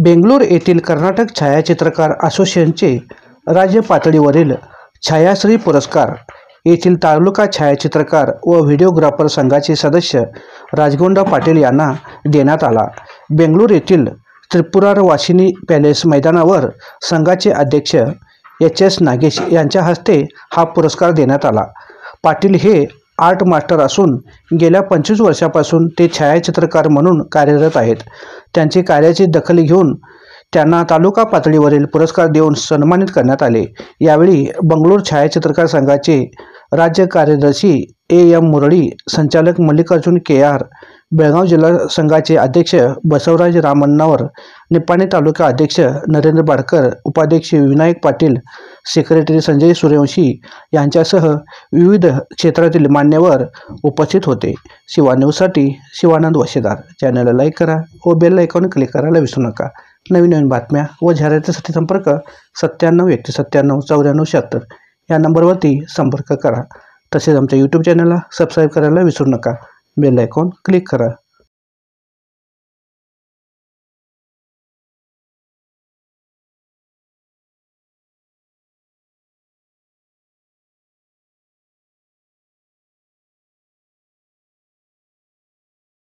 बेंगळूर येथील कर्नाटक छायाचित्रकार असोसिएशनचे राज्य पातळीवरील छायाश्री पुरस्कार येथील तालुका छायाचित्रकार व व्हिडिओग्राफर संघाचे सदस्य राजगोंडा पाटील यांना देण्यात आला। बेंगळूर येथील त्रिपुरार वासिनी पॅलेस मैदानावर संघाचे अध्यक्ष एच.एस. नागेश यांच्या हस्ते हा पुरस्कार देण्यात आला। पाटील हे आर्ट मास्टर असून गेल्या 25 वर्षांपासून ते छायाचित्रकार म्हणून कार्यरत आहेत। त्यांची कार्याची दखल घेऊन त्यांना तालुका पातळीवरील पुरस्कार देऊन सन्मानित करण्यात आले। यावेळी बेंगळूर छायाचित्रकार संघाचे राज्य कार्यदर्शी ए.एम. मुरळी, संचालक मल्लिकार्जुन के.आर., बेळगाव जिल्हा संघाचे अध्यक्ष बसवराज रामण्णावर, निपाणी तालुका अध्यक्ष नरेंद्र बाडकर, उपाध्यक्ष विनायक पाटील, सेक्रेटरी संजय सूर्यवंशी यांच्यासह विविध क्षेत्रातील मान्यवर उपस्थित होते। शिवा न्यूजसाठी शिवानंद वशेदार। चॅनलला लाईक करा व बेल आयकॉन क्लिक करायला विसरू नका। नवीन बातम्या व जाहिरातीसाठी संपर्क 97 या नंबरवरती संपर्क करा। तसेच आमच्या यूट्यूब चॅनलला सबस्क्राईब करायला विसरू नका। बेल आयकॉन क्लिक करा।